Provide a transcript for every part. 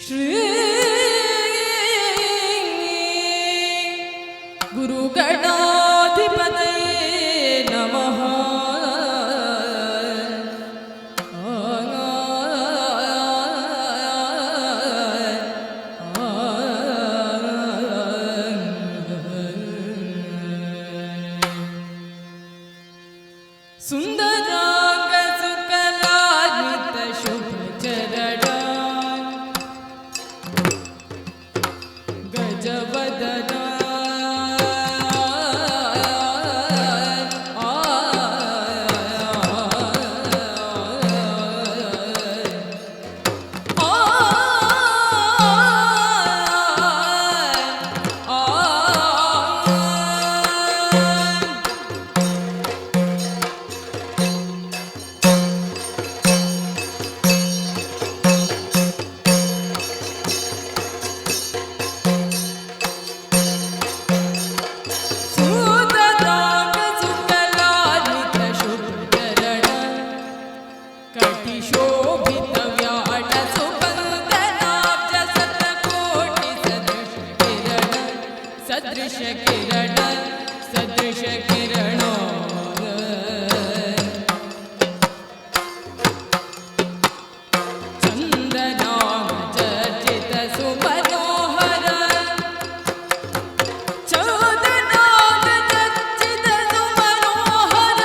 ಶ್ರೀ ಗುರುಗಣಾಧಿಪತಯೇ ನಮಃ. ಸುಂದರಾಂಗ ಸುಕಲಾನ್ವಿತ ಶುಭ ಚರಣ ಗಜವದನ सदृश किरण सदृश किरणो चंदनाम चर्चित सुमनोहर चंदनाम चर्चित सुमनोहर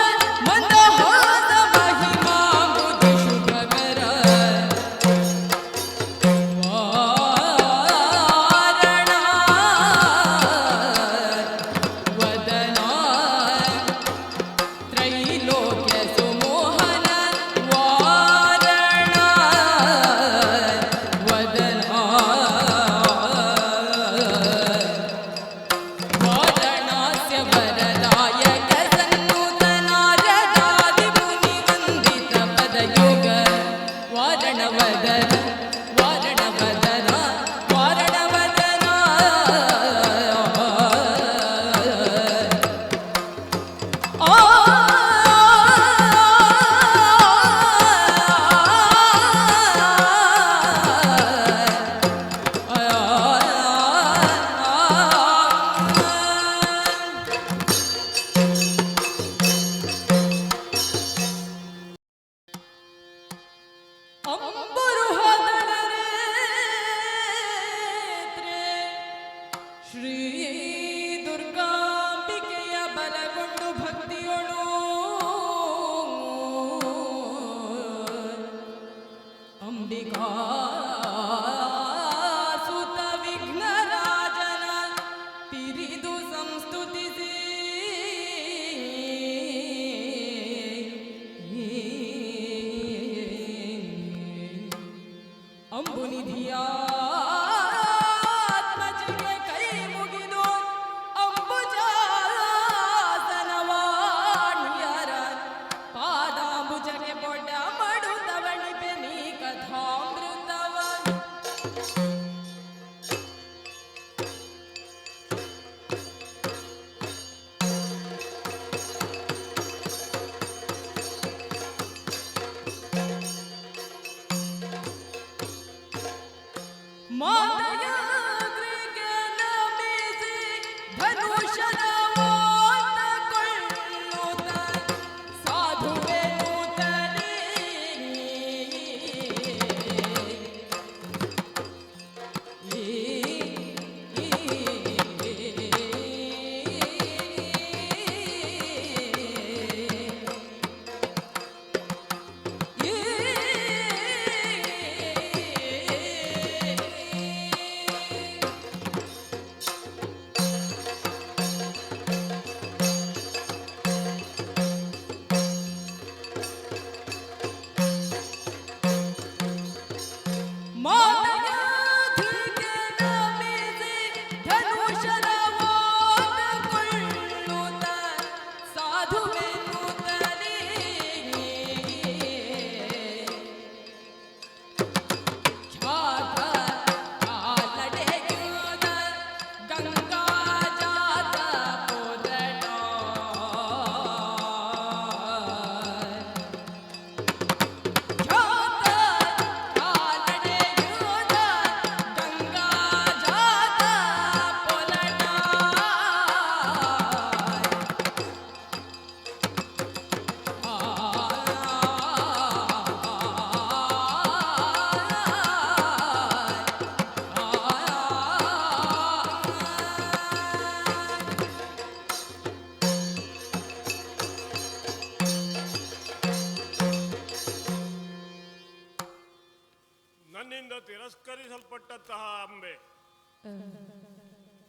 मंदहास महिमा बुद्धि शुभकर ಶ್ರೀ ದುರ್ಗಾಂಬಿಕೆಯ ಬಲಗೊಂಡು ಭಕ್ತಿಯೊಳು ಅಂಬಿಕಾ ಸುತ ವಿಘ್ನರಾಜನ ಪಿರಿದು ಸಂಸ್ತುತಿಸಿ ಅಂಬುನಿಧಿಯ ಆಶೀರ್ವದಿಸಲ್ಪಟ್ಟಂತಹ ಅಂಬೆ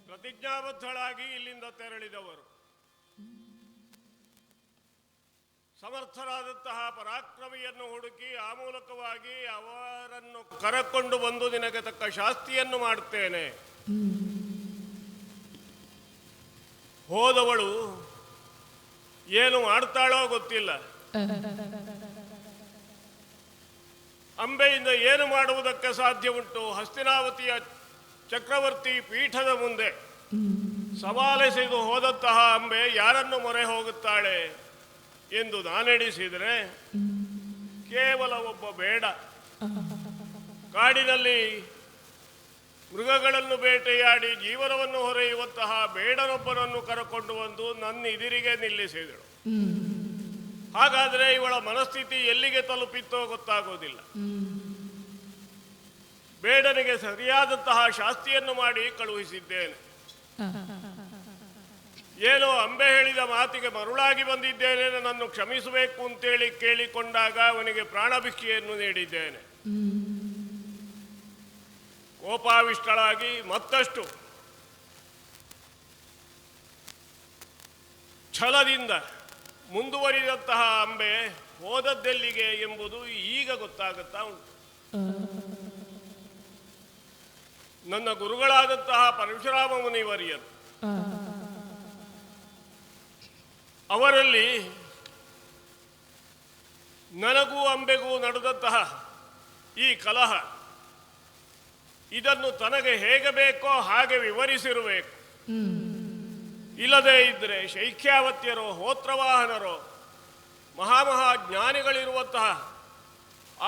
ಪ್ರತಿಜ್ಞಾಬದ್ಧಳಾಗಿ ಇಲ್ಲಿಂದ ತೆರಳಿದವರು. ಸಮರ್ಥರಾದಂತಹ ಪರಾಕ್ರಮಿಯನ್ನು ಹುಡುಕಿ ಆ ಮೂಲಕವಾಗಿ ಅವರನ್ನು ಕರಕೊಂಡು ಬಂದು ನಿನಗೆ ತಕ್ಕ ಶಾಸ್ತಿಯನ್ನು ಮಾಡುತ್ತೇನೆ. ಹೋದವಳು ಏನು ಮಾಡ್ತಾಳೋ ಗೊತ್ತಿಲ್ಲ. ಅಂಬೆಯಿಂದ ಏನು ಮಾಡುವುದಕ್ಕೆ ಸಾಧ್ಯ ಉಂಟು? ಹಸ್ತಿನಾವತಿಯ ಚಕ್ರವರ್ತಿ ಪೀಠದ ಮುಂದೆ ಸವಾಲೆಸೆದು ಹೋದಂತಹ ಅಂಬೆ ಯಾರನ್ನು ಮೊರೆ ಹೋಗುತ್ತಾಳೆ ಎಂದು ನಾನೆಣಿಸಿದರೆ ಕೇವಲ ಒಬ್ಬ ಬೇಡ. ಕಾಡಿನಲ್ಲಿ ಮೃಗಗಳನ್ನು ಬೇಟೆಯಾಡಿ ಜೀವನವನ್ನು ಹೊರೆಯುವಂತಹ ಬೇಡನೊಬ್ಬನನ್ನು ಕರಕೊಂಡು ಬಂದು ನನ್ನ ಎದುರಿಗೆ ನಿಲ್ಲಿಸಿದಳು. ಹಾಗಾದರೆ ಇವಳ ಮನಸ್ಥಿತಿ ಎಲ್ಲಿಗೆ ತಲುಪಿತ್ತೋ ಗೊತ್ತಾಗೋದಿಲ್ಲ. ಬೇಡನಿಗೆ ಸರಿಯಾದಂತಹ ಶಾಸ್ತಿಯನ್ನು ಮಾಡಿ ಕಳುಹಿಸಿದ್ದೇನೆ. ಏನೋ ಅಂಬೆ ಹೇಳಿದ ಮಾತಿಗೆ ಮರುಳಾಗಿ ಬಂದಿದ್ದೇನೆ, ನನ್ನನ್ನು ಕ್ಷಮಿಸಬೇಕು ಅಂತೇಳಿ ಕೇಳಿಕೊಂಡಾಗ ಅವನಿಗೆ ಪ್ರಾಣಭಿಕ್ಷೆಯನ್ನು ನೀಡಿದ್ದೇನೆ. ಕೋಪಾವಿಷ್ಟಳಾಗಿ ಮತ್ತಷ್ಟು ಛಲದಿಂದ ಮುಂದುವರಿದಂತಹ ಅಂಬೆ ಹೋದದ್ದೆಲ್ಲಿಗೆ ಎಂಬುದು ಈಗ ಗೊತ್ತಾಗುತ್ತಾ ಉಂಟು. ನನ್ನ ಗುರುಗಳಾದಂತಹ ಪರಶುರಾಮ ಮುನಿವರಿಯರು, ಅವರಲ್ಲಿ ನನಗೂ ಅಂಬೆಗೂ ನಡೆದಂತಹ ಈ ಕಲಹ, ಇದನ್ನು ತನಗೆ ಹೇಗೆ ಬೇಕೋ ಹಾಗೆ ವಿವರಿಸಿರಬೇಕು. ಇಲ್ಲದೇ ಇದ್ದರೆ ಶೈಖ್ಯಾವತ್ಯರೋ ಹೋತ್ರವಾಹನರೋ ಮಹಾಮಹಾಜ್ಞಾನಿಗಳಿರುವಂತಹ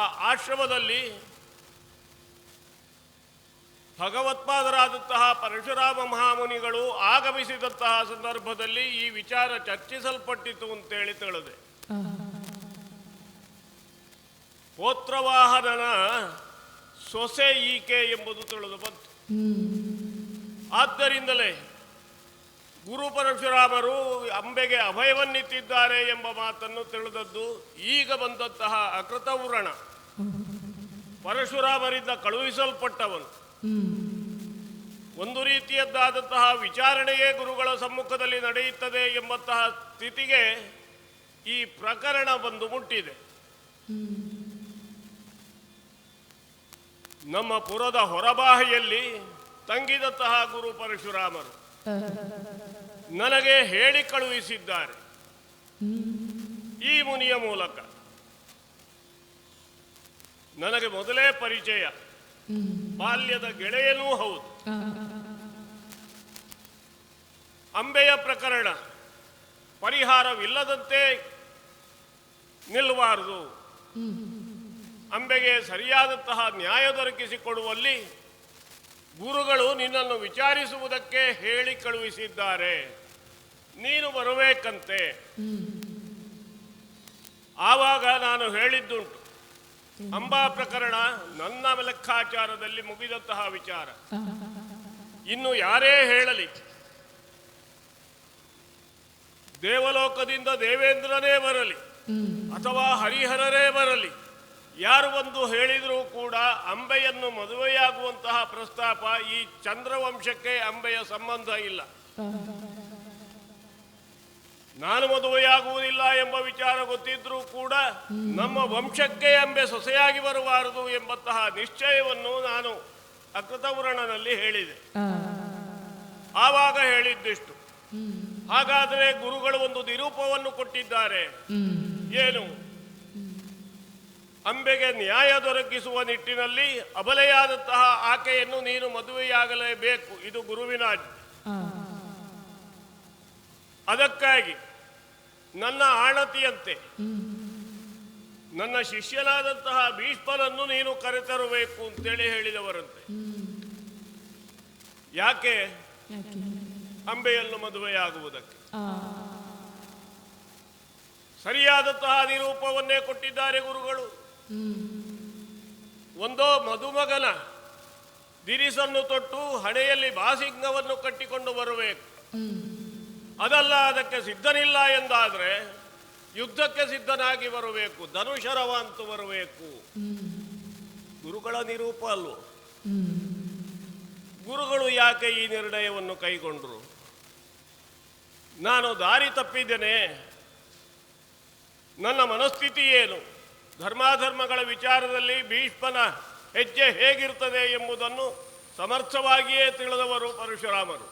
ಆ ಆಶ್ರಮದಲ್ಲಿ ಭಗವತ್ಪಾದರಾದಂತಹ ಪರಶುರಾಮ ಮಹಾಮುನಿಗಳು ಆಗಮಿಸಿದಂತಹ ಸಂದರ್ಭದಲ್ಲಿ ಈ ವಿಚಾರ ಚರ್ಚಿಸಲ್ಪಟ್ಟಿತು ಅಂತೇಳಿ ತಿಳಿದೆ. ಹೋತ್ರವಾಹನನ ಸೊಸೆ ಈಕೆ ಎಂಬುದು ತಿಳಿದು ಬಂತು. ಆದ್ದರಿಂದಲೇ ಗುರು ಪರಶುರಾಮರು ಅಂಬೆಗೆ ಅಭಯವನ್ನಿತ್ತಿದ್ದಾರೆ ಎಂಬ ಮಾತನ್ನು ತಿಳಿದದ್ದು ಈಗ ಬಂದಂತಹ ಅಕೃತವ್ರಣ. ಪರಶುರಾಮರಿಂದ ಕಳುಹಿಸಲ್ಪಟ್ಟವನು. ಒಂದು ರೀತಿಯದ್ದಾದಂತಹ ವಿಚಾರಣೆಯೇ ಗುರುಗಳ ಸಮ್ಮುಖದಲ್ಲಿ ನಡೆಯುತ್ತದೆ ಎಂಬಂತಹ ಸ್ಥಿತಿಗೆ ಈ ಪ್ರಕರಣ ಬಂದು ಮುಟ್ಟಿದೆ. ನಮ್ಮ ಪುರದ ಹೊರಬಾಹಿಯಲ್ಲಿ ತಂಗಿದಂತಹ ಗುರು ಪರಶುರಾಮರು ನನಗೆ ಹೇಳಿ ಕಳುಹಿಸಿದ್ದಾರೆ ಈ ಮುನಿಯ ಮೂಲಕ. ನನಗೆ ಮೊದಲೇ ಪರಿಚಯ, ಬಾಲ್ಯದ ಗೆಳೆಯನೂ ಹೌದು. ಅಂಬೆಯ ಪ್ರಕರಣ ಪರಿಹಾರವಿಲ್ಲದಂತೆ ನಿಲ್ಲಬಾರದು. ಅಂಬೆಗೆ ಸರಿಯಾದಂತಹ ನ್ಯಾಯ ದೊರಕಿಸಿಕೊಡುವಲ್ಲಿ ಗುರುಗಳು ನಿನ್ನನ್ನು ವಿಚಾರಿಸುವುದಕ್ಕೆ ಹೇಳಿ ಕಳುಹಿಸಿದ್ದಾರೆ, ನೀನು ಬರಬೇಕಂತೆ. ಆವಾಗ ನಾನು ಹೇಳಿದ್ದುಂಟು, ಅಂಬಾ ಪ್ರಕರಣ ನನ್ನ ಲೆಕ್ಕಾಚಾರದಲ್ಲಿ ಮುಗಿದಂತಹ ವಿಚಾರ. ಇನ್ನು ಯಾರೇ ಹೇಳಲಿ, ದೇವಲೋಕದಿಂದ ದೇವೇಂದ್ರನೇ ಬರಲಿ ಅಥವಾ ಹರಿಹರರೇ ಬರಲಿ, ಯಾರು ಬಂದು ಹೇಳಿದರೂ ಕೂಡ ಅಂಬೆಯನ್ನು ಮದುವೆಯಾಗುವಂತಹ ಪ್ರಸ್ತಾಪ ಈ ಚಂದ್ರವಂಶಕ್ಕೆ ಅಂಬೆಯ ಸಂಬಂಧ ಇಲ್ಲ. ನಾನು ಮದುವೆಯಾಗುವುದಿಲ್ಲ ಎಂಬ ವಿಚಾರ ಗೊತ್ತಿದ್ರೂ ಕೂಡ ನಮ್ಮ ವಂಶಕ್ಕೆ ಅಂಬೆ ಸೊಸೆಯಾಗಿ ಬರಬಾರದು ಎಂಬಂತಹ ನಿಶ್ಚಯವನ್ನು ನಾನು ಅಕೃತವ್ರಣನಲ್ಲಿ ಹೇಳಿದೆ. ಆವಾಗ ಹೇಳಿದ್ದಿಷ್ಟು. ಹಾಗಾದರೆ ಗುರುಗಳು ಒಂದು ನಿರೂಪವನ್ನು ಕೊಟ್ಟಿದ್ದಾರೆ. ಏನು? ಅಂಬೆಗೆ ನ್ಯಾಯ ದೊರಕಿಸುವ ನಿಟ್ಟಿನಲ್ಲಿ ಅಬಲೆಯಾದಂತಹ ಆಕೆಯನ್ನು ನೀನು ಮದುವೆಯಾಗಲೇಬೇಕು, ಇದು ಗುರುವಿನ ಆಜ್ಞೆ. ಅದಕ್ಕಾಗಿ ನನ್ನ ಆಣತಿಯಂತೆ ನನ್ನ ಶಿಷ್ಯನಾದಂತಹ ಭೀಷ್ಮನನ್ನು ನೀನು ಕರೆತರಬೇಕು ಅಂತೇಳಿ ಹೇಳಿದವರಂತೆ. ಯಾಕೆ? ಅಂಬೆಯನ್ನು ಮದುವೆಯಾಗುವುದಕ್ಕೆ. ಸರಿಯಾದಂತಹ ನಿರೂಪವನ್ನೇ ಕೊಟ್ಟಿದ್ದಾರೆ ಗುರುಗಳು. ಒಂದೋ ಮದುಮಗನ ದಿರಿಸನ್ನು ತೊಟ್ಟು ಹಣೆಯಲ್ಲಿ ಬಾಸಿಂಗವನ್ನು ಕಟ್ಟಿಕೊಂಡು ಬರಬೇಕು. ಅದಲ್ಲ, ಅದಕ್ಕೆ ಸಿದ್ಧನಿಲ್ಲ ಎಂದಾದರೆ ಯುದ್ಧಕ್ಕೆ ಸಿದ್ಧನಾಗಿ ಬರಬೇಕು, ಧನುಷರವ ಅಂತೂ ಬರಬೇಕು. ಗುರುಗಳ ನಿರೂಪ ಅಲ್ವೋ? ಗುರುಗಳು ಯಾಕೆ ಈ ನಿರ್ಣಯವನ್ನು ಕೈಗೊಂಡರು? ನಾನು ದಾರಿ ತಪ್ಪಿದ್ದೇನೆ? ನನ್ನ ಮನಸ್ಥಿತಿ ಏನು? ಧರ್ಮಾಧರ್ಮಗಳ ವಿಚಾರದಲ್ಲಿ ಭೀಷ್ಮನ ಹೆಜ್ಜೆ ಹೇಗಿರ್ತದೆ ಎಂಬುದನ್ನು ಸಮರ್ಥವಾಗಿಯೇ ತಿಳಿದವರು ಪರಶುರಾಮರು.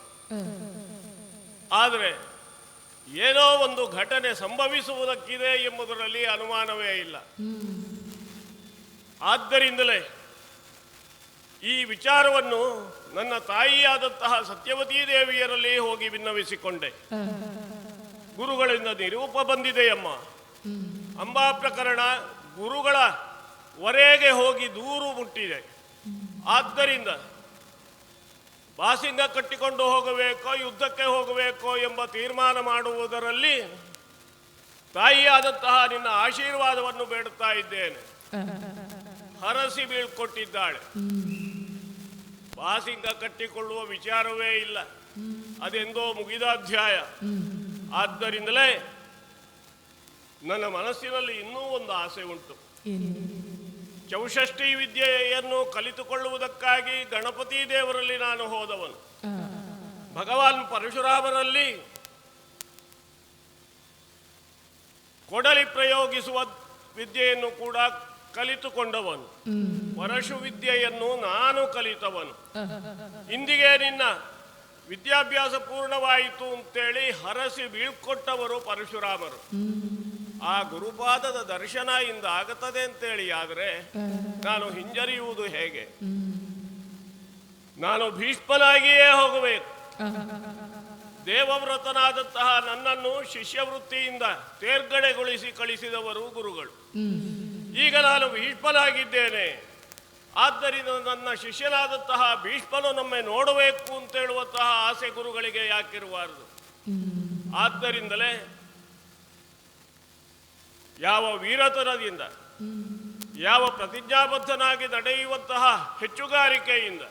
ಆದರೆ ಏನೋ ಒಂದು ಘಟನೆ ಸಂಭವಿಸುವುದಕ್ಕಿದೆ ಎಂಬುದರಲ್ಲಿ ಅನುಮಾನವೇ ಇಲ್ಲ. ಆದ್ದರಿಂದಲೇ ಈ ವಿಚಾರವನ್ನು ನನ್ನ ತಾಯಿಯಾದಂತಹ ಸತ್ಯವತೀ ದೇವಿಯರಲ್ಲಿ ಹೋಗಿ ವಿನ್ನವಿಸಿಕೊಂಡೆ. ಗುರುಗಳಿಂದ ನಿರೂಪ ಬಂದಿದೆಯಮ್ಮ. ಅಂಬಾ ಪ್ರಕರಣ ಗುರುಗಳ ವರೆಗೆ ಹೋಗಿ ದೂರು ಮುಟ್ಟಿದೆ. ಆದ್ದರಿಂದ ಬಾಸಿಂಗ ಕಟ್ಟಿಕೊಂಡು ಹೋಗಬೇಕೋ ಯುದ್ಧಕ್ಕೆ ಹೋಗಬೇಕೋ ಎಂಬ ತೀರ್ಮಾನ ಮಾಡುವುದರಲ್ಲಿ ತಾಯಿಯಾದಂತಹ ನಿನ್ನ ಆಶೀರ್ವಾದವನ್ನು ಬೇಡುತ್ತಾ ಇದ್ದೇನೆ. ಹರಸಿ ಬೀಳ್ಕೊಟ್ಟಿದ್ದಾಳೆ. ಬಾಸಿಂಗ ಕಟ್ಟಿಕೊಳ್ಳುವ ವಿಚಾರವೇ ಇಲ್ಲ, ಅದೆಂದೋ ಮುಗಿದ ಅಧ್ಯಾಯ. ಆದ್ದರಿಂದಲೇ ನನ್ನ ಮನಸ್ಸಿನಲ್ಲಿ ಇನ್ನೂ ಒಂದು ಆಸೆ ಉಂಟು. ಚೌಷಷ್ಠಿ ವಿದ್ಯೆಯನ್ನು ಕಲಿತುಕೊಳ್ಳುವುದಕ್ಕಾಗಿ ಗಣಪತಿ ದೇವರಲ್ಲಿ ನಾನು ಹೋದವನು. ಭಗವಾನ್ ಪರಶುರಾಮರಲ್ಲಿ ಕೊಡಲಿ ಪ್ರಯೋಗಿಸುವ ವಿದ್ಯೆಯನ್ನು ಕೂಡ ಕಲಿತುಕೊಂಡವನು. ಪರಶು ವಿದ್ಯೆಯನ್ನು ನಾನು ಕಲಿತವನು. ಇಂದಿಗೆ ನಿನ್ನ ವಿದ್ಯಾಭ್ಯಾಸ ಪೂರ್ಣವಾಯಿತು ಅಂತೇಳಿ ಹರಸಿ ಬೀಳ್ಕೊಟ್ಟವರು ಪರಶುರಾಮರು. ಆ ಗುರುಪಾದದ ದರ್ಶನ ಇಂದ ಆಗುತ್ತದೆ ಅಂತೇಳಿ ಆದರೆ ನಾನು ಹಿಂಜರಿಯುವುದು ಹೇಗೆ? ನಾನು ಭೀಷ್ಮನಾಗಿಯೇ ಹೋಗಬೇಕು. ದೇವವ್ರತನಾದಂತಹ ನನ್ನನ್ನು ಶಿಷ್ಯವೃತ್ತಿಯಿಂದ ತೇರ್ಗಡೆಗೊಳಿಸಿ ಕಳಿಸಿದವರು ಗುರುಗಳು. ಈಗ ನಾನು ಭೀಷ್ಮನಾಗಿದ್ದೇನೆ. ಆದ್ದರಿಂದ ನನ್ನ ಶಿಷ್ಯನಾದಂತಹ ಭೀಷ್ಮನು ನಮ್ಮೆ ನೋಡಬೇಕು ಅಂತ ಹೇಳುವಂತಹ ಆಸೆ ಗುರುಗಳಿಗೆ ಯಾಕಿರಬಾರದು? ಆದ್ದರಿಂದಲೇ ಯಾವ ವೀರತನದಿಂದ, ಯಾವ ಪ್ರತಿಜ್ಞಾಬದ್ಧನಾಗಿ ನಡೆಯುವಂತಹ ಹೆಚ್ಚುಗಾರಿಕೆಯಿಂದ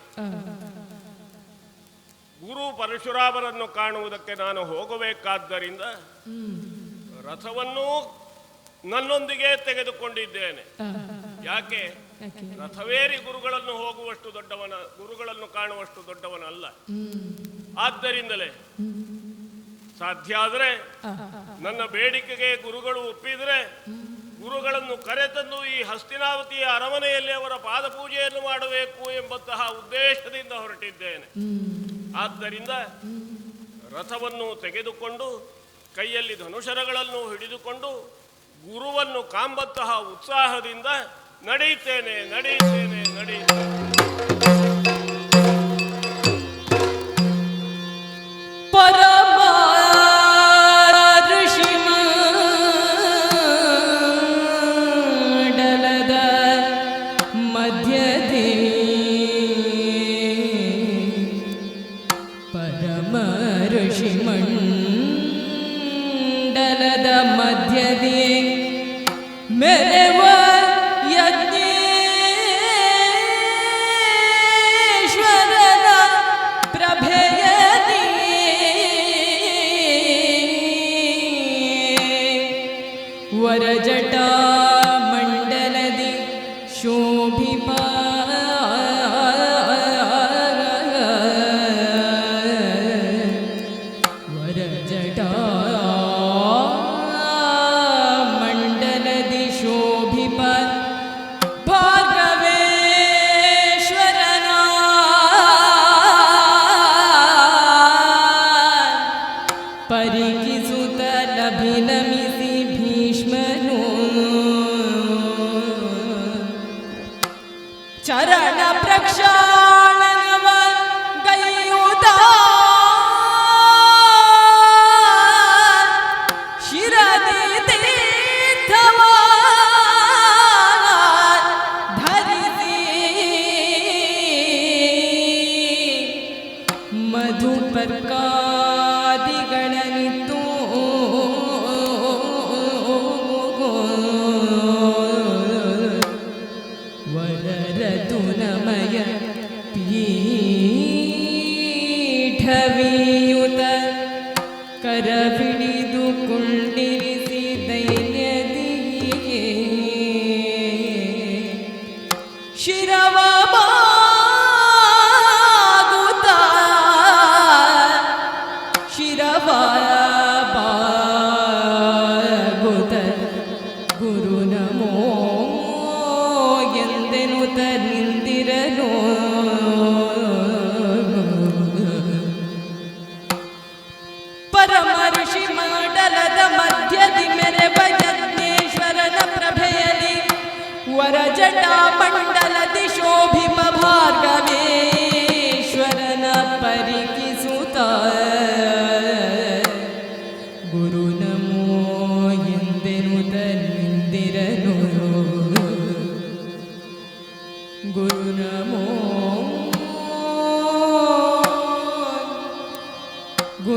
ಗುರು ಪರಶುರಾಮರನ್ನು ಕಾಣುವುದಕ್ಕೆ ನಾನು ಹೋಗಬೇಕಾದ್ದರಿಂದ ರಥವನ್ನೂ ನನ್ನೊಂದಿಗೆ ತೆಗೆದುಕೊಂಡಿದ್ದೇನೆ. ಯಾಕೆ? ರಥವೇರಿ ಗುರುಗಳನ್ನು ಕಾಣುವಷ್ಟು ದೊಡ್ಡವನಲ್ಲ. ಆದ್ದರಿಂದಲೇ ಸಾಧ್ಯ ಆದರೆ ನನ್ನ ಬೇಡಿಕೆಗೆ ಗುರುಗಳು ಒಪ್ಪಿದರೆ ಗುರುಗಳನ್ನು ಕರೆತಂದು ಈ ಹಸ್ತಿನಾವತಿಯ ಅರಮನೆಯಲ್ಲಿ ಅವರ ಪಾದಪೂಜೆಯನ್ನು ಮಾಡಬೇಕು ಎಂಬಂತಹ ಉದ್ದೇಶದಿಂದ ಹೊರಟಿದ್ದೇನೆ. ಆದ್ದರಿಂದ ರಥವನ್ನು ತೆಗೆದುಕೊಂಡು ಕೈಯಲ್ಲಿ ಧನುಷರಗಳನ್ನು ಹಿಡಿದುಕೊಂಡು ಗುರುವನ್ನು ಕಾಂಬಂತಹ ಉತ್ಸಾಹದಿಂದ ನಡೆಯುತ್ತೇನೆ. ಪರಮ ಋಷಿ ಮಂಡಲದ ಮಧ್ಯದೇ ಪರಮ ಋಷಿ ಮಂಡಲದ ಮಧ್ಯದೇ ಮೆರೆವ ಯಜ್ಞೇಶ್ವರನ ಪ್ರಭೆಯದಿ ವರಜಟಾ ಮಂಡಲದಿ ಶೋಭಿಪ ವರಜಟಾ ಮಂಡಲದಿ ಶೋಭಿಪ ಭಾರ್ಗವೇಶ್ವರನ ಪರಿಕಿಸುತ್ತ ಲಭಿಲಮಿಸಿ ಭೀಷ್ಮನು ಚರಣ ಪ್ರಕ್ಷಾಳನವ ಗೈಯುತ ಶಿರದಿ ತೀರ್ಥವ ಧರಿಸಿ ಮಧುಪರ್ಕಾದಿಗಳನಿತ್ತು ವರರತುನಮಯ ಪೀಠವಿಯುತ ಕರವಿಡಿದು ಕುಂಡಿರಿಸಿ ದೈನ್ಯದಿಗೆ ಶಿರವ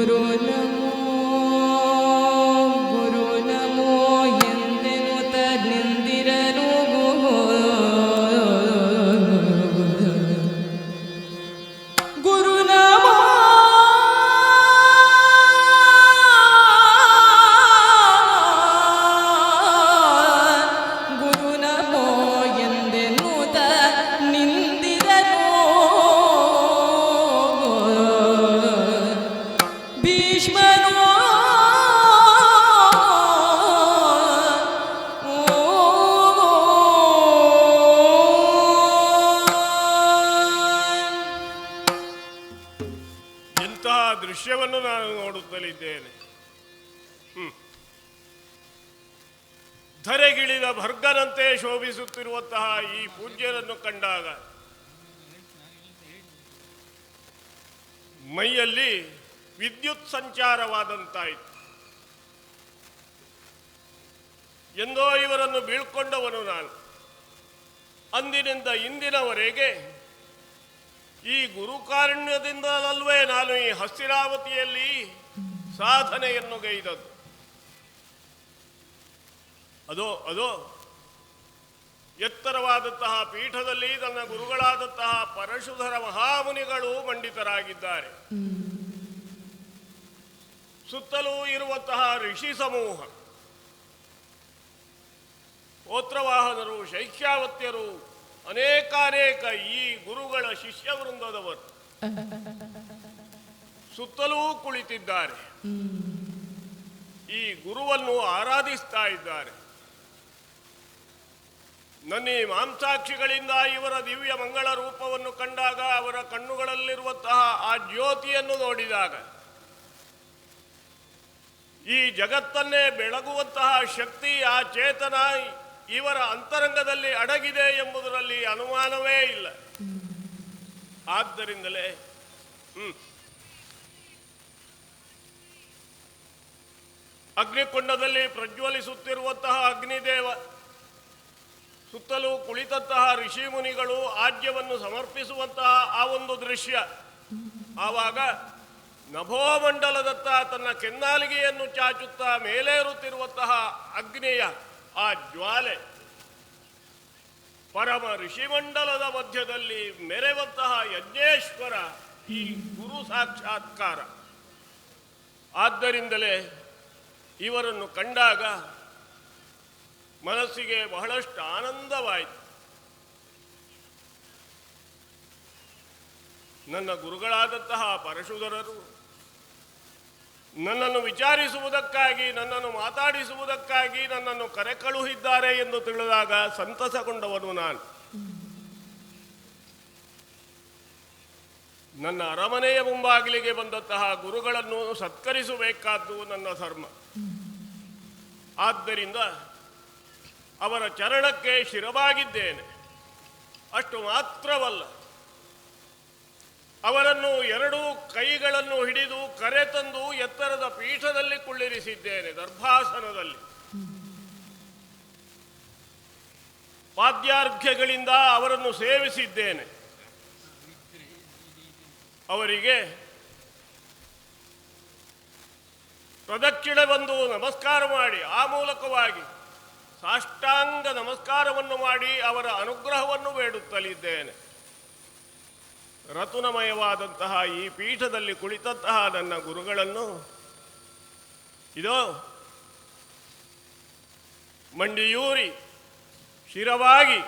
ಗುರು ನಮೋ ಎಂದೆನುತ ನಿಂದಿರನು ಗುರು ನಮೋ ಗುರು ನಮೋ ಎಂದೆನುತ ನಿಂದಿರನು ಭೀಷ್ಮನು ಇಂತಹ ದೃಶ್ಯವನ್ನು ನಾನು ನೋಡುತ್ತಲಿದ್ದೇನೆ. ಧರೆಗಿಳಿದ ಭರ್ಗನಂತೆ ಶೋಭಿಸುತ್ತಿರುವಂತಹ ಈ ಪೂಜ್ಯರನ್ನು ಕಂಡಾಗ ಮೈಯಲ್ಲಿ ವಿದ್ಯುತ್ ಸಂಚಾರವಾದಂತಾಯಿತು. ಎಂದೋ ಇವರನ್ನು ಬೀಳ್ಕೊಂಡವನು ನಾನು. ಅಂದಿನಿಂದ ಇಂದಿನವರೆಗೆ ಈ ಗುರುಕಾರುಣ್ಯದಿಂದಲಲ್ವೇ ನಾನು ಈ ಹಸ್ತಿನಾವತಿಯಲ್ಲಿ ಸಾಧನೆಯನ್ನು ಗೈದದ್ದು. ಅದೋ ಎತ್ತರವಾದಂತಹ ಪೀಠದಲ್ಲಿ ನನ್ನ ಗುರುಗಳಾದಂತಹ ಪರಶುಧರ ಮಹಾಮುನಿಗಳು ಮಂಡಿತರಾಗಿದ್ದಾರೆ. ಸುತ್ತಲೂ ಇರುವಂತಹ ಋಷಿ ಸಮೂಹ, ಗೋತ್ರವಾಹನರು, ಶೈಕ್ಯಾವತ್ಯರು, ಅನೇಕಾನೇಕ ಈ ಗುರುಗಳ ಶಿಷ್ಯ ವೃಂದದವರು ಸುತ್ತಲೂ ಕುಳಿತಿದ್ದಾರೆ. ಈ ಗುರುವನ್ನು ಆರಾಧಿಸ್ತಾ ಇದ್ದಾರೆ. ನನ್ನ ಈ ಮಾಂಸಾಕ್ಷಿಗಳಿಂದ ಇವರ ದಿವ್ಯ ಮಂಗಳ ರೂಪವನ್ನು ಕಂಡಾಗ, ಅವರ ಕಣ್ಣುಗಳಲ್ಲಿರುವಂತಹ ಆ ಜ್ಯೋತಿಯನ್ನು ನೋಡಿದಾಗ, ಈ ಜಗತ್ತನ್ನೇ ಬೆಳಗುವಂತಹ ಶಕ್ತಿ, ಆ ಚೇತನ ಇವರ ಅಂತರಂಗದಲ್ಲಿ ಅಡಗಿದೆ ಎಂಬುದರಲ್ಲಿ ಅನುಮಾನವೇ ಇಲ್ಲ. ಆದ್ದರಿಂದಲೇ ಅಗ್ನಿಕುಂಡದಲ್ಲಿ ಪ್ರಜ್ವಲಿಸುತ್ತಿರುವಂತಹ ಅಗ್ನಿದೇವ, ಸುತ್ತಲೂ ಕುಳಿತಂತಹ ಋಷಿ ಮುನಿಗಳು ಆಜ್ಯವನ್ನು ಸಮರ್ಪಿಸುವಂತಹ ಆ ಒಂದು ದೃಶ್ಯ, ಆವಾಗ ನಭೋಮಂಡಲದತ್ತ ತನ್ನ ಕೆನ್ನಾಲಿಗೆಯನ್ನು ಚಾಚುತ್ತಾ ಮೇಲೇರುತ್ತಿರುವಂತಹ ಅಗ್ನಿಯ ಆ ಜ್ವಾಲೆ, ಪರಮ ಋಷಿಮಂಡಲದ ಮಧ್ಯದಲ್ಲಿ ಮೆರೆವಂತಹ ಯಜ್ಞೇಶ್ವರ ಈ ಗುರು ಸಾಕ್ಷಾತ್ಕಾರ. ಆದ್ದರಿಂದಲೇ ಇವರನ್ನು ಕಂಡಾಗ ಮನಸ್ಸಿಗೆ ಬಹಳಷ್ಟು ಆನಂದವಾಯಿತು. ನನ್ನ ಗುರುಗಳಾದಂತಹ ಪರಶುಧರರು ನನ್ನನ್ನು ವಿಚಾರಿಸುವುದಕ್ಕಾಗಿ, ನನ್ನನ್ನು ಮಾತಾಡಿಸುವುದಕ್ಕಾಗಿ ನನ್ನನ್ನು ಕರೆಕಳುಹಿದ್ದಾರೆ ಎಂದು ತಿಳಿದಾಗ ಸಂತಸಗೊಂಡವನು ನಾನು. ನನ್ನ ಅರಮನೆಯ ಮುಂಬಾಗಿಲಿಗೆ ಬಂದಂತಹ ಗುರುಗಳನ್ನು ಸತ್ಕರಿಸಬೇಕಾದ್ದು ನನ್ನ ಧರ್ಮ. ಆದ್ದರಿಂದ ಅವರ ಚರಣಕ್ಕೆ ಶಿರವಾಗಿದ್ದೇನೆ. ಅಷ್ಟು ಮಾತ್ರವಲ್ಲ, ಅವರನ್ನು ಎರಡೂ ಕೈಗಳನ್ನು ಹಿಡಿದು ಕರೆತಂದು ಎತ್ತರದ ಪೀಠದಲ್ಲಿ ಕುಳ್ಳಿರಿಸಿದ್ದೇನೆ, ದರ್ಭಾಸನದಲ್ಲಿ. ಪಾದ್ಯಾರ್ಘ್ಯಗಳಿಂದ ಅವರನ್ನು ಸೇವಿಸಿದ್ದೇನೆ. ಅವರಿಗೆ ಪ್ರದಕ್ಷಿಣೆ ಬಂದು ನಮಸ್ಕಾರ ಮಾಡಿ, ಆ ಮೂಲಕವಾಗಿ ಸಾಷ್ಟಾಂಗ ನಮಸ್ಕಾರವನ್ನು ಮಾಡಿ ಅವರ ಅನುಗ್ರಹವನ್ನು ಬೇಡುತ್ತಲಿದ್ದೇನೆ. ರತುನಮಯವಾದಂತಹ ಈ ಪೀಠದಲ್ಲಿ ಕುಳಿತಂತಹ ನನ್ನ ಗುರುಗಳನ್ನು ಇದೋ ಮಂಡಿಯೂರಿ ಶಿರವಾಗಿ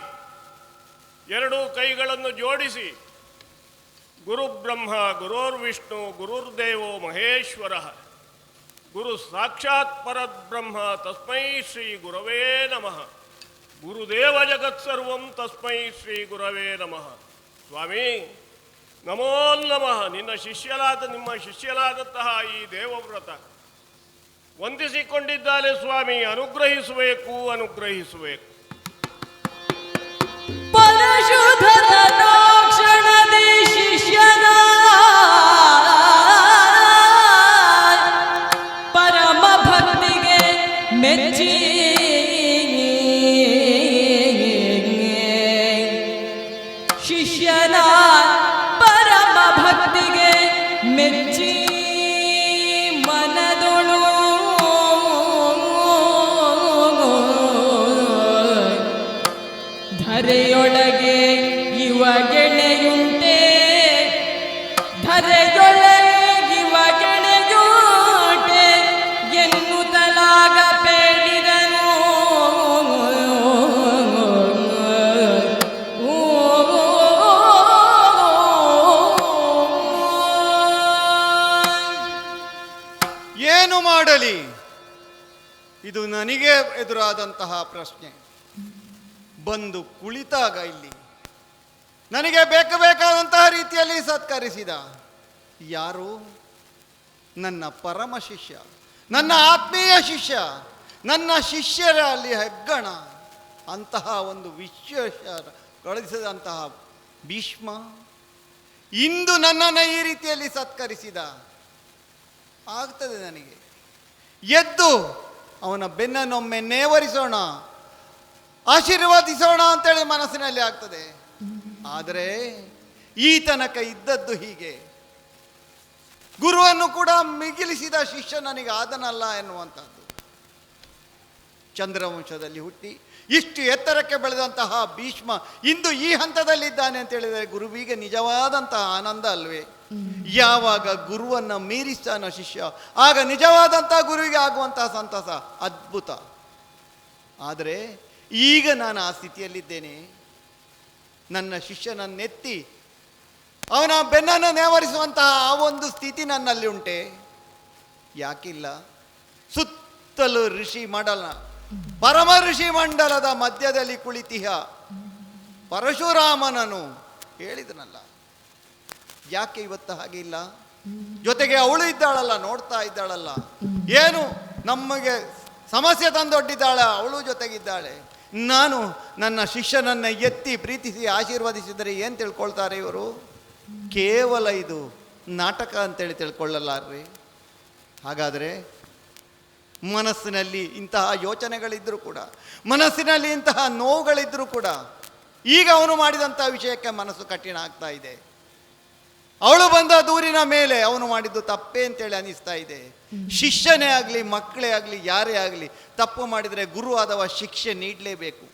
ಎರಡೂ ಕೈಗಳನ್ನು ಜೋಡಿಸಿ ಗುರುಬ್ರಹ್ಮ ಗುರುರ್ವಿಷ್ಣು ಗುರುರ್ದೇವೋ ಮಹೇಶ್ವರ ಗುರು ಸಾಕ್ಷಾತ್ ಪರಬ್ರಹ್ಮ ತಸ್ಮೈ ಶ್ರೀ ಗುರವೇ ನಮಃ ಗುರುದೇವ ಜಗತ್ಸರ್ವಂ ತಸ್ಮೈ ಶ್ರೀ ಗುರವೇ ನಮಃ. ಸ್ವಾಮಿ ನಮೋ ನಮಃ. ನಿಮ್ಮ ಶಿಷ್ಯನಾದಂತಹ ಈ ದೇವವ್ರತ ವಂದಿಸಿಕೊಂಡಿದ್ದಾನೆ ಸ್ವಾಮಿ. ಅನುಗ್ರಹಿಸಬೇಕು. ಪರಶುಧರನಾಕ್ಷಣದಿ ಶಿಷ್ಯನ ಪರಮ ಭಕ್ತಿಗೆ ಮೆಚ್ಚಿ ಶಿಷ್ಯನ ಪರಮ ಭಕ್ತಿಗೆ ಮೆಚ್ಚಿ ಮಾಡಲಿ? ಇದು ನನಗೆ ಎದುರಾದಂತಹ ಪ್ರಶ್ನೆ. ಬಂದು ಕುಳಿತಾಗ ಇಲ್ಲಿ ನನಗೆ ಬೇಕಾದಂತಹ ರೀತಿಯಲ್ಲಿ ಸತ್ಕರಿಸಿದ ಯಾರು? ನನ್ನ ಪರಮ ಶಿಷ್ಯ, ನನ್ನ ಆತ್ಮೀಯ ಶಿಷ್ಯ, ನನ್ನ ಶಿಷ್ಯರಲ್ಲಿ ಹೆಗ್ಗಣ, ಅಂತಹ ಒಂದು ವಿಶೇಷ ಕಳಿಸಿದಂತಹ ಭೀಷ್ಮ ಇಂದು ನನ್ನನ್ನು ಈ ರೀತಿಯಲ್ಲಿ ಸತ್ಕರಿಸಿದ. ಆಗ್ತದೆ ನನಗೆ ಎದ್ದು ಅವನ ಬೆನ್ನನ್ನೊಮ್ಮೆ ನೇವರಿಸೋಣ, ಆಶೀರ್ವಾದಿಸೋಣ ಅಂತೇಳಿ ಮನಸ್ಸಿನಲ್ಲಿ ಆಗ್ತದೆ. ಆದರೆ ಈ ತನಕ ಇದ್ದದ್ದು ಹೀಗೆ. ಗುರುವನ್ನು ಕೂಡ ಮಿಗಿಲಿಸಿದ ಶಿಷ್ಯ ನನಗೆ ಆದನಲ್ಲ ಎನ್ನುವಂಥದ್ದು. ಚಂದ್ರವಂಶದಲ್ಲಿ ಹುಟ್ಟಿ ಇಷ್ಟು ಎತ್ತರಕ್ಕೆ ಬೆಳೆದಂತಹ ಭೀಷ್ಮ ಇಂದು ಈ ಹಂತದಲ್ಲಿದ್ದಾನೆ ಅಂತ ಹೇಳಿದರೆ ಗುರುವಿಗೆ ನಿಜವಾದಂತಹ ಆನಂದ ಅಲ್ವೇ? ಯಾವಾಗ ಗುರುವನ್ನು ಮೀರಿಸ್ತಾನೋ ಶಿಷ್ಯ, ಆಗ ನಿಜವಾದಂತಹ ಗುರುವಿಗೆ ಆಗುವಂತಹ ಸಂತಸ ಅದ್ಭುತ. ಆದರೆ ಈಗ ನಾನು ಆ ಸ್ಥಿತಿಯಲ್ಲಿದ್ದೇನೆ. ನನ್ನ ಶಿಷ್ಯನನ್ನೆತ್ತಿ ಅವನ ಬೆನ್ನನ್ನು ನೇವರಿಸುವಂತಹ ಆ ಒಂದು ಸ್ಥಿತಿ ನನ್ನಲ್ಲಿ ಉಂಟೆ? ಯಾಕಿಲ್ಲ? ಸುತ್ತಲೂ ಋಷಿ ಮಂಡಲ, ಪರಮ ಋಷಿ ಮಂಡಲದ ಮಧ್ಯದಲ್ಲಿ ಕುಳಿತಿಹ ಪರಶುರಾಮನನು ಹೇಳಿದನಲ್ಲ, ಯಾಕೆ ಇವತ್ತು ಹಾಗೆ ಇಲ್ಲ? ಜೊತೆಗೆ ಅವಳು ಇದ್ದಾಳಲ್ಲ, ನೋಡ್ತಾ ಇದ್ದಾಳಲ್ಲ, ಏನು ನಮಗೆ ಸಮಸ್ಯೆ ತಂದೊಡ್ಡಿದ್ದಾಳೆ, ಅವಳು ಜೊತೆಗಿದ್ದಾಳೆ. ನಾನು ನನ್ನ ಶಿಷ್ಯನನ್ನು ಎತ್ತಿ ಪ್ರೀತಿಸಿ ಆಶೀರ್ವದಿಸಿದರೆ ಏನು ತಿಳ್ಕೊಳ್ತಾರೆ ಇವರು? ಕೇವಲ ಇದು ನಾಟಕ ಅಂತೇಳಿ ತಿಳ್ಕೊಳ್ಳಲಾರ್ರಿ. ಹಾಗಾದರೆ ಮನಸ್ಸಿನಲ್ಲಿ ಇಂತಹ ಯೋಚನೆಗಳಿದ್ದರೂ ಕೂಡ, ಮನಸ್ಸಿನಲ್ಲಿ ಇಂತಹ ನೋವುಗಳಿದ್ದರೂ ಕೂಡ, ಈಗ ಅವನು ಮಾಡಿದಂಥ ವಿಷಯಕ್ಕೆ ಮನಸ್ಸು ಕಠಿಣ ಆಗ್ತಾ ಇದೆ. ಅವಳು ಬಂದ ದೂರಿನ ಮೇಲೆ ಅವನು ಮಾಡಿದ್ದು ತಪ್ಪೇ ಅಂತೇಳಿ ಅನಿಸ್ತಾ ಇದೆ. ಶಿಷ್ಯನೇ ಆಗಲಿ, ಮಕ್ಕಳೇ ಆಗಲಿ, ಯಾರೇ ಆಗಲಿ ತಪ್ಪು ಮಾಡಿದರೆ ಗುರು ಆದವ ಶಿಕ್ಷೆ ನೀಡಲೇಬೇಕು.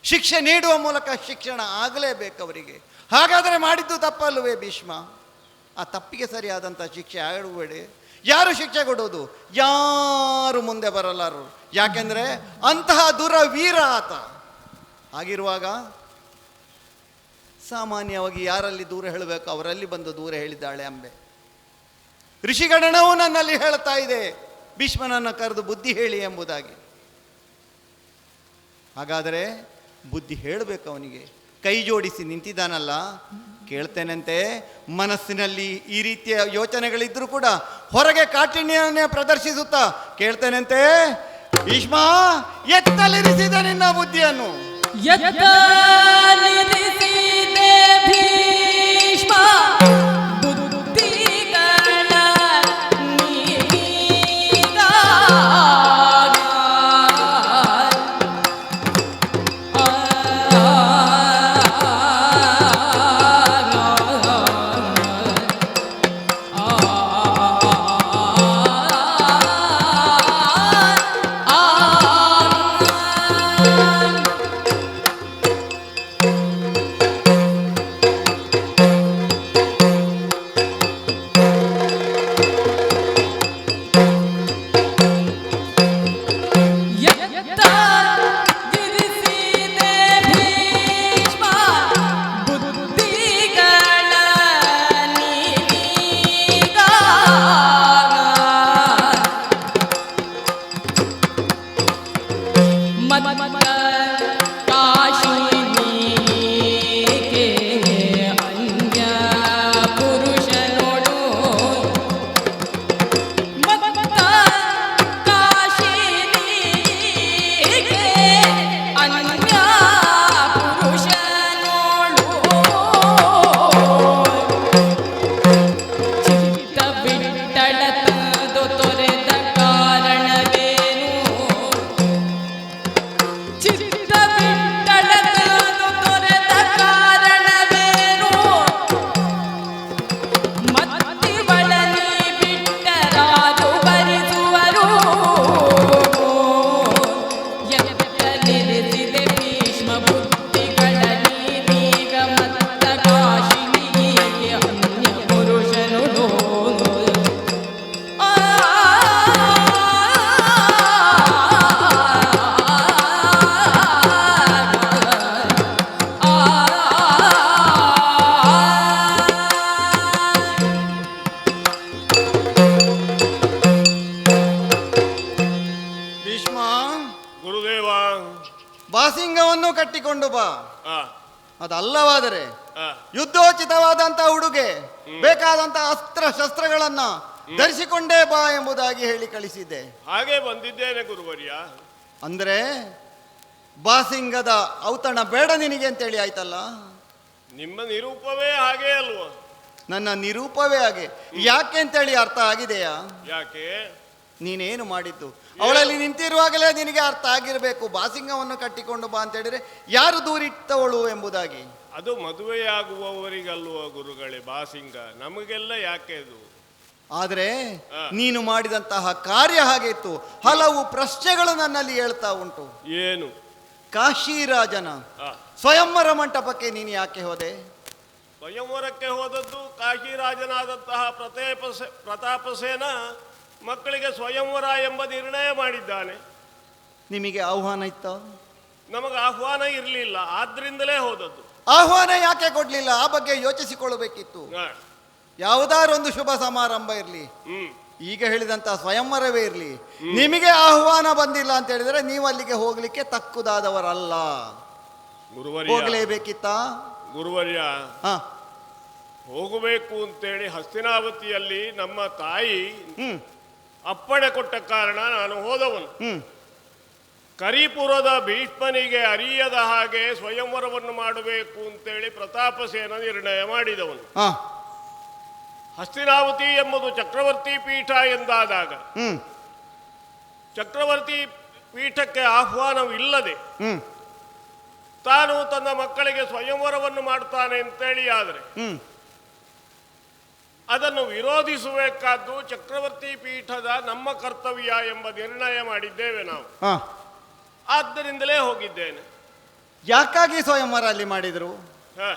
ಶಿಕ್ಷೆ ನೀಡುವ ಮೂಲಕ ಶಿಕ್ಷಣ ಆಗಲೇಬೇಕು ಅವರಿಗೆ. ಹಾಗಾದರೆ ಮಾಡಿದ್ದು ತಪ್ಪಲ್ಲವೇ ಭೀಷ್ಮ? ಆ ತಪ್ಪಿಗೆ ಸರಿಯಾದಂಥ ಶಿಕ್ಷೆ ಆಗಬೇಡಿ. ಯಾರು ಶಿಕ್ಷೆ ಕೊಡೋದು? ಯಾರು ಮುಂದೆ ಬರಲಾರರು. ಯಾಕೆಂದರೆ ಅಂತಹ ದುರವೀರ ಆತ. ಹಾಗಿರುವಾಗ ಸಾಮಾನ್ಯವಾಗಿ ಯಾರಲ್ಲಿ ದೂರ ಹೇಳಬೇಕು ಅವರಲ್ಲಿ ಬಂದು ದೂರ ಹೇಳಿದ್ದಾಳೆ ಅಂಬೆ. ಋಷಿಗಣನವು ನನ್ನಲ್ಲಿ ಹೇಳ್ತಾ ಇದೆ, ಭೀಷ್ಮನನ್ನು ಕರೆದು ಬುದ್ಧಿ ಹೇಳಿ ಎಂಬುದಾಗಿ. ಹಾಗಾದರೆ ಬುದ್ಧಿ ಹೇಳಬೇಕು ಅವನಿಗೆ. ಕೈ ಜೋಡಿಸಿ ನಿಂತಿದ್ದಾನಲ್ಲ, ಕೇಳ್ತೇನಂತೆ. ಮನಸ್ಸಿನಲ್ಲಿ ಈ ರೀತಿಯ ಯೋಚನೆಗಳಿದ್ರೂ ಕೂಡ ಹೊರಗೆ ಕಾಠಿಣ್ಯವನ್ನೇ ಪ್ರದರ್ಶಿಸುತ್ತಾ ಕೇಳ್ತೇನಂತೆ, ಭೀಷ್ಮ ಎತ್ತಲಿರಿಸಿದ ನಿನ್ನ ಬುದ್ಧಿಯನ್ನು. ಎತ್ತಲಿರಿಸಿದೆ ಭೀಷ್ಮ ಬುದ್ಧಿಗಳ ನೀಗ. ಕಟ್ಟಿಕೊಂಡು ಬಾ. ಆ, ಅದಲ್ಲವಾದರೆ ಆ, ಯುದ್ಧೋಚಿತವಾದಂತಹ ಉಡುಗೆ, ಬೇಕಾದಂತಹ ಅಸ್ತ್ರ ಶಸ್ತ್ರಗಳನ್ನ ಧರಿಸಿಕೊಂಡೇ ಬಾ ಎಂಬುದಾಗಿ ಹೇಳಿ ಕಳಿಸಿದ್ದೆ. ಹಾಗೆ ಬಂದಿದ್ದೇನೆ ಗುರುವರ್ಯ. ಅಂದ್ರೆ ಬಾಸಿಂಗದ ಔತಣ ಬೇಡ ನಿನಗೆ ಅಂತೇಳಿ ಆಯ್ತಲ್ಲ. ನಿಮ್ಮ ನಿರೂಪವೇ ಹಾಗೆ ಅಲ್ವ? ನನ್ನ ನಿರೂಪವೇ ಹಾಗೆ. ಯಾಕೆ ಅಂತೇಳಿ ಅರ್ಥ ಆಗಿದೆಯಾ? ಯಾಕೆ? ನೀನೇನು ಮಾಡಿದ್ದು ಅವಳಲ್ಲಿ ನಿಂತಿರುವಾಗಲೇ ನಿನಗೆ ಅರ್ಥ ಆಗಿರಬೇಕು. ಬಾಸಿಂಗವನ್ನು ಕಟ್ಟಿಕೊಂಡು ಬಾ ಅಂತ ಹೇಳಿದ್ರೆ ಯಾರು ದೂರಿಟ್ಟವಳು ಎಂಬುದಾಗಿ. ಅದು ಮದುವೆಯಾಗುವವರಿಗಲ್ವ ಗುರುಗಳೇ ಬಾಸಿಂಗ, ನಮಗೆಲ್ಲ ಯಾಕೆ ಅದು? ಆದರೆ ನೀನು ಮಾಡಿದಂತಹ ಕಾರ್ಯ ಹಾಗೆ ಇತ್ತು. ಹಲವು ಪ್ರಶ್ನೆಗಳು ನನ್ನಲ್ಲಿ ಹೇಳ್ತಾ ಉಂಟು. ಏನು? ಕಾಶಿರಾಜನ ಆ, ಸ್ವಯಂವರ ಮಂಟಪಕ್ಕೆ ನೀನು ಯಾಕೆ ಹೋದೆ? ಸ್ವಯಂವರಕ್ಕೆ ಹೋದದ್ದು ಕಾಶಿರಾಜನಾದಂತಹ ಪ್ರತಾಪಸೇನ ಮಕ್ಕಳಿಗೆ ಸ್ವಯಂವರ ಎಂಬ ನಿರ್ಣಯ ಮಾಡಿದ್ದಾನೆ. ನಿಮಗೆ ಆಹ್ವಾನ ಇತ್ತ? ನಮಗೆ ಆಹ್ವಾನ ಇರಲಿಲ್ಲ, ಆದ್ರಿಂದಲೇ ಹೋದದ್ದು. ಆಹ್ವಾನ ಯಾಕೆ ಕೊಡ್ಲಿಲ್ಲ? ಆ ಬಗ್ಗೆ ಯೋಚಿಸಿಕೊಳ್ಳಬೇಕಿತ್ತು. ಆ, ಯಾವುದಾರೊಂದು ಶುಭ ಸಮಾರಂಭ ಇರಲಿ, ಹ್ಮ್ ಈಗ ಹೇಳಿದಂತಹ ಸ್ವಯಂವರವೇ ಇರಲಿ, ನಿಮಗೆ ಆಹ್ವಾನ ಬಂದಿಲ್ಲ ಅಂತ ಹೇಳಿದ್ರೆ ನೀವು ಅಲ್ಲಿಗೆ ಹೋಗ್ಲಿಕ್ಕೆ ತಕ್ಕುದಾದವರಲ್ಲ. ಗುರುವರ್ಯ, ಹೋಗ್ಲೇಬೇಕಿತ್ತ? ಗುರುವರ್ಯ, ಹ, ಹೋಗಬೇಕು ಅಂತೇಳಿ ಹಸ್ತಿನಾವತಿಯಲ್ಲಿ ನಮ್ಮ ತಾಯಿ ಹ್ಮ್ ಅಪ್ಪಣೆ ಕೊಟ್ಟ ಕಾರಣ ನಾನು ಹೋದವನು. ಹ್ಮ್ ಕರಿಪುರದ ಭೀಷ್ಮನಿಗೆ ಅರಿಯದ ಹಾಗೆ ಸ್ವಯಂವರವನ್ನು ಮಾಡಬೇಕು ಅಂತೇಳಿ ಪ್ರತಾಪಸೇನ ನಿರ್ಣಯ ಮಾಡಿದವನು. ಹ, ಹಸ್ತಿನಾವತಿ ಎಂಬುದು ಚಕ್ರವರ್ತಿ ಪೀಠ ಎಂದಾದಾಗ ಹ್ಮ್ ಚಕ್ರವರ್ತಿ ಪೀಠಕ್ಕೆ ಆಹ್ವಾನವಿಲ್ಲದೆ ಹ್ಮ್ ತಾನು ತನ್ನ ಮಕ್ಕಳಿಗೆ ಸ್ವಯಂವರವನ್ನು ಮಾಡ್ತಾನೆ ಅಂತೇಳಿ ಆದರೆ ಹ್ಮ್ ಅದನ್ನು ವಿರೋಧಿಸಬೇಕಾದ್ದು ಚಕ್ರವರ್ತಿ ಪೀಠದ ನಮ್ಮ ಕರ್ತವ್ಯ ಎಂಬ ನಿರ್ಣಯ ಮಾಡಿದ್ದೇವೆ ನಾವು. ಹ, ಆದ್ದರಿಂದಲೇ ಹೋಗಿದ್ದೇನೆ. ಯಾಕಾಗಿ ಸ್ವಯಂವರ ಅಲ್ಲಿ ಮಾಡಿದ್ರು? ಹ,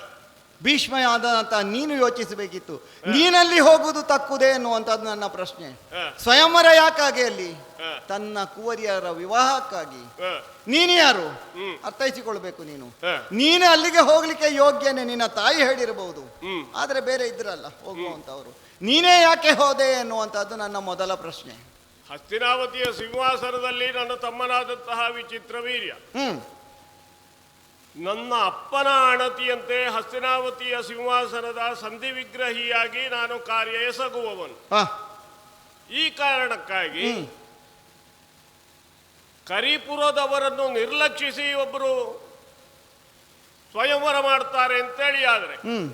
ಭೀಷ್ಮ ಆದಂತ ನೀನು ಯೋಚಿಸಬೇಕಿತ್ತು. ನೀನಲ್ಲಿ ಹೋಗುವುದು ತಕ್ಕುದೇ ಎನ್ನುವಂಥದ್ದು ನನ್ನ ಪ್ರಶ್ನೆ. ಹ, ಸ್ವಯಂವರ ಯಾಕಾಗಿ ಅಲ್ಲಿ? ಹ, ತನ್ನ ಕುವರಿಯರ ವಿವಾಹಕ್ಕಾಗಿ. ಹ, ನೀನು ಯಾರು ಹ್ಮ್. ಅರ್ಥೈಸಿಕೊಳ್ಬೇಕು. ನೀನು ಹ, ನೀನು ಅಲ್ಲಿಗೆ ಹೋಗ್ಲಿಕ್ಕೆ ಯೋಗ್ಯನೇ, ನಿನ್ನ ತಾಯಿ ಹೇಳಿರಬಹುದು. ಹ್ಮ್. ಆದ್ರೆ ಬೇರೆ ಇದ್ರಲ್ಲ ಹೋಗುವಂತವ್ರು. ನೀನೇ ಯಾಕೆ ಹೋದೆ ಎನ್ನುವಂಥದ್ದು ನನ್ನ ಮೊದಲ ಪ್ರಶ್ನೆ. ಹಸ್ತಿನಾವತಿಯ ಸಿಂಹಾಸನದಲ್ಲಿ ನನ್ನ ತಮ್ಮನಾದಂತಹ ವಿಚಿತ್ರ ವೀರ್ಯ ಹ್ಮ್ ನನ್ನ ಅಪ್ಪನ ಅಣತಿಯಂತೆ ಹಸ್ತಿನಾವತಿಯ ಸಿಂಹಾಸನದ ಸಂಧಿ ವಿಗ್ರಹಿಯಾಗಿ ನಾನು ಕಾರ್ಯ ಎಸಗುವವನು. ಹ, ಈ ಕಾರಣಕ್ಕಾಗಿ ಹ್ಮ್. ಕರಿಪುರದವರನ್ನು ನಿರ್ಲಕ್ಷಿಸಿ ಒಬ್ಬರು ಸ್ವಯಂವರ ಮಾಡ್ತಾರೆ ಅಂತೇಳಿ ಆದರೆ ಹ್ಮ್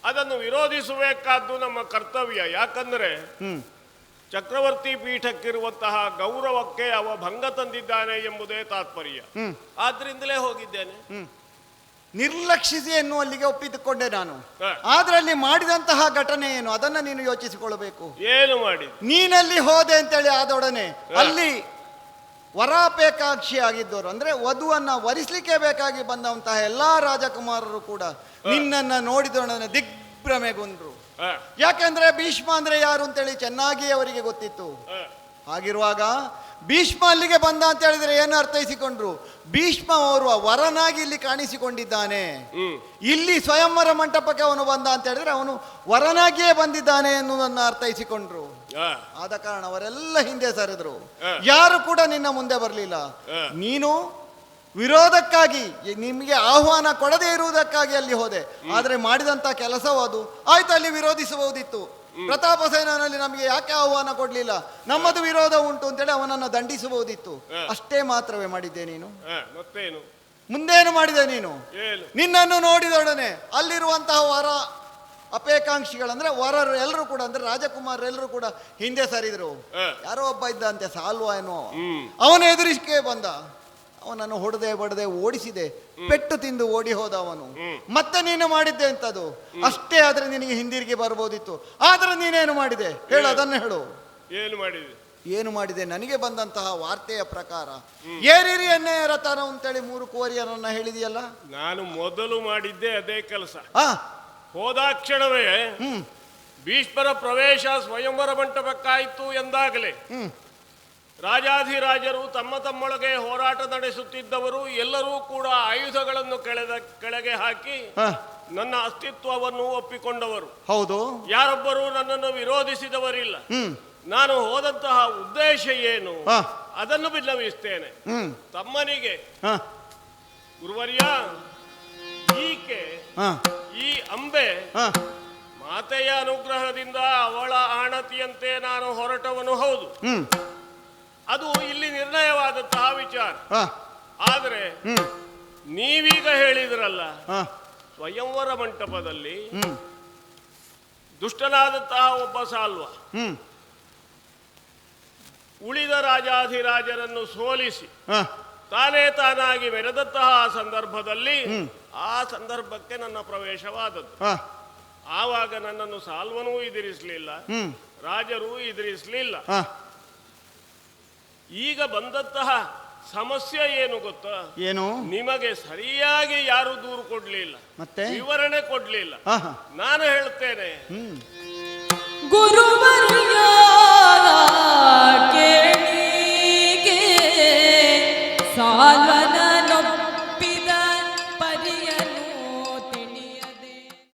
ಅದನ್ನು ವಿರೋಧಿಸಬೇಕಾದ್ದು ನಮ್ಮ ಕರ್ತವ್ಯ. ಯಾಕಂದ್ರೆ ಹ್ಮ್ ಚಕ್ರವರ್ತಿ ಪೀಠಕ್ಕಿರುವಂತಹ ಗೌರವಕ್ಕೆ ಅವ ಭಂಗ ತಂದಿದ್ದಾನೆ ಎಂಬುದೇ ತಾತ್ಪರ್ಯ. ಹ್ಮ್ ಆದ್ರಿಂದಲೇ ಹೋಗಿದ್ದೇನೆ. ಹ್ಮ್ ನಿರ್ಲಕ್ಷಿಸಿ ಎನ್ನುವಲ್ಲಿಗೆ ಒಪ್ಪಿದುಕೊಂಡೆ ನಾನು. ಹ. ಆದ್ರೆ ಅಲ್ಲಿ ಮಾಡಿದಂತಹ ಘಟನೆ ಏನು ಅದನ್ನ ನೀನು ಯೋಚಿಸಿಕೊಳ್ಳಬೇಕು. ಏನು ಮಾಡಿ ನೀನಲ್ಲಿ ಹೋದೆ ಅಂತೇಳಿ ಆದೊಡನೆ ಅಲ್ಲಿ ವರಾಪೇಕ್ಷಾಕ್ಷಿ ಆಗಿದ್ದವರು ಅಂದ್ರೆ ವಧುವನ್ನ ವರಿಸ್ಲಿಕ್ಕೆ ಬೇಕಾಗಿ ಬಂದಂತಹ ಎಲ್ಲಾ ರಾಜಕುಮಾರರು ಕೂಡ ನಿನ್ನನ್ನ ನೋಡಿದೊಡನೆ ದಿಗ್ಭ್ರಮೆಗೊಂಡ್ರು. ಯಾಕೆಂದ್ರೆ ಭೀಷ್ಮ ಅಂದ್ರೆ ಯಾರು ಅಂತೇಳಿ ಚೆನ್ನಾಗಿ ಅವರಿಗೆ ಗೊತ್ತಿತ್ತು. ಹಾಗಿರುವಾಗ ಭೀಷ್ಮ ಅಲ್ಲಿಗೆ ಬಂದ ಅಂತ ಹೇಳಿದ್ರೆ ಏನು ಅರ್ಥೈಸಿಕೊಂಡ್ರು? ಭೀಷ್ಮ ಅವರು ವರನಾಗಿ ಇಲ್ಲಿ ಕಾಣಿಸಿಕೊಂಡಿದ್ದಾನೆ. ಇಲ್ಲಿ ಸ್ವಯಂವರ ಮಂಟಪಕ್ಕೆ ಅವನು ಬಂದ ಅಂತ ಹೇಳಿದ್ರೆ ಅವನು ವರನಾಗಿಯೇ ಬಂದಿದ್ದಾನೆ ಎನ್ನುವುದನ್ನು ಅರ್ಥೈಸಿಕೊಂಡ್ರು. ಆದ ಕಾರಣ ಅವರೆಲ್ಲ ಹಿಂದೆ ಸರಿದ್ರು. ಯಾರು ಕೂಡ ನಿನ್ನ ಮುಂದೆ ಬರಲಿಲ್ಲ. ನೀನು ವಿರೋಧಕ್ಕಾಗಿ ನಿಮಗೆ ಆಹ್ವಾನ ಕೊಡದೇ ಇರುವುದಕ್ಕಾಗಿ ಅಲ್ಲಿ ಹೋದೆ. ಆದ್ರೆ ಮಾಡಿದಂತ ಕೆಲಸವು ಅದು ಆಯ್ತು. ಅಲ್ಲಿ ವಿರೋಧಿಸಬಹುದಿತ್ತು. ಪ್ರತಾಪಸೇನಲ್ಲಿ ನಮಗೆ ಯಾಕೆ ಆಹ್ವಾನ ಕೊಡ್ಲಿಲ್ಲ, ನಮ್ಮದು ವಿರೋಧ ಉಂಟು ಅಂತೇಳಿ ಅವನನ್ನು ದಂಡಿಸಬಹುದಿತ್ತು. ಅಷ್ಟೇ ಮಾತ್ರವೇ ಮಾಡಿದ್ದೆ ನೀನು. ಮತ್ತೇನು ಮುಂದೇನು ಮಾಡಿದೆ ನೀನು? ನಿನ್ನನ್ನು ನೋಡಿದೊಡನೆ ಅಲ್ಲಿರುವಂತಹ ವರ ಅಪೇಕ್ಷಾಂಕ್ಷಿಗಳಂದ್ರೆ ವರರು ಎಲ್ಲರೂ ಕೂಡ ಅಂದ್ರೆ ರಾಜಕುಮಾರರೆಲ್ಲರೂ ಕೂಡ ಹಿಂದೆ ಸರಿದ್ರು. ಯಾರೋ ಒಬ್ಬ ಇದ್ದಂತೆ ಸಾಲ್ವ ಎನ್ನುವ ಅವನ ಎದುರಿಕೆ ಬಂದ. ಅವನನ್ನು ಹೊಡೆದೆ ಬಡದೆ ಓಡಿಸಿದೆ. ಪೆಟ್ಟು ತಿಂದು ಓಡಿ ಹೋದ ಅವನು. ಮತ್ತೆ ನೀನು ಮಾಡಿದ್ದೆ ಅಂತದು ಅಷ್ಟೇ. ಆದ್ರೆ ನಿನಗೆ ಹಿಂದಿರುಗಿ ಬರ್ಬೋದಿತ್ತು. ಆದ್ರೆ ನೀನೇನು ಮಾಡಿದೆ ಹೇಳು, ಅದನ್ನು ಹೇಳು. ಏನು ಮಾಡಿದೆ? ಏನು ಮಾಡಿದೆ? ನನಗೆ ಬಂದಂತಹ ವಾರ್ತೆಯ ಪ್ರಕಾರ ಏರಿರಿ ಎಣ್ಣೆಯ ರಥನ ಅಂತೇಳಿ 3 ಕುವರಿಯರನ್ನ ಹೇಳಿದೆಯಲ್ಲ. ನಾನು ಮೊದಲು ಮಾಡಿದ್ದೆ ಅದೇ ಕೆಲಸ. ಹಾ, ಹೋದಾಕ್ಷಣವೇ ಭೀಷ್ಮರ ಪ್ರವೇಶ ಸ್ವಯಂವರ ಮಂಟಪಕ್ಕಾಯಿತು ಎಂದಾಗಲೇ ರಾಜಾಧಿರಾಜರು ತಮ್ಮ ತಮ್ಮೊಳಗೆ ಹೋರಾಟ ನಡೆಸುತ್ತಿದ್ದವರು ಎಲ್ಲರೂ ಕೂಡ ಆಯುಧಗಳನ್ನು ಕೆಳಗೆ ಹಾಕಿ ನನ್ನ ಅಸ್ತಿತ್ವವನ್ನು ಒಪ್ಪಿಕೊಂಡವರು. ಹೌದು. ಯಾರೊಬ್ಬರೂ ನನ್ನನ್ನು ವಿರೋಧಿಸಿದವರಿಲ್ಲ. ನಾನು ಹೋದಂತಹ ಉದ್ದೇಶ ಏನು ಅದನ್ನು ಭಿನ್ನವಿಸ್ತೇನೆ. ತಮ್ಮನಿಗೆ ಗುರುವರ್ಯ, ಈಕೆ ಹಾ ಈ ಅಂಬೆ ಹಾ ಮಾತೆಯ ಅನುಗ್ರಹದಿಂದ ಅವಳ ಆಣತಿಯಂತೆ ನಾನು ಹೊರಟವನು ಹೌದು. ಅದು ಇಲ್ಲಿ ನಿರ್ಣಯವಾದಂತಹ ವಿಚಾರ. ಹಾ ಆದರೆ ನೀವೀಗ ಹೇಳಿದ್ರಲ್ಲ, ಹಾ ಸ್ವಯಂವರ ಮಂಟಪದಲ್ಲಿ ದುಷ್ಟನಾದಂತಹ ಒಬ್ಬ ಸಾಲ್ವ ಉಳಿದ ರಾಜಾಧಿರಾಜರನ್ನು ಸೋಲಿಸಿ ತಾನೇ ತಾನಾಗಿ ಮೆರೆದಂತಹ ಸಂದರ್ಭದಲ್ಲಿ ಆ ಸಂದರ್ಭಕ್ಕೆ ನನ್ನ ಪ್ರವೇಶವಾದದ್ದು. ಆವಾಗ ನನ್ನನ್ನು ಸಾಲ್ವನೂ ಎದುರಿಸಲಿಲ್ಲ, ರಾಜರೂ ಎದುರಿಸಲಿಲ್ಲ. ಈಗ ಬಂದಂತಹ ಸಮಸ್ಯೆ ಏನು ಗೊತ್ತಾ? ಏನು? ನಿಮಗೆ ಸರಿಯಾಗಿ ಯಾರು ದೂರು ಕೊಡ್ಲಿಲ್ಲ, ಮತ್ತೆ ವಿವರಣೆ ಕೊಡ್ಲಿಲ್ಲ. ನಾನು ಹೇಳ್ತೇನೆ, ಗುರುವರ್ಯ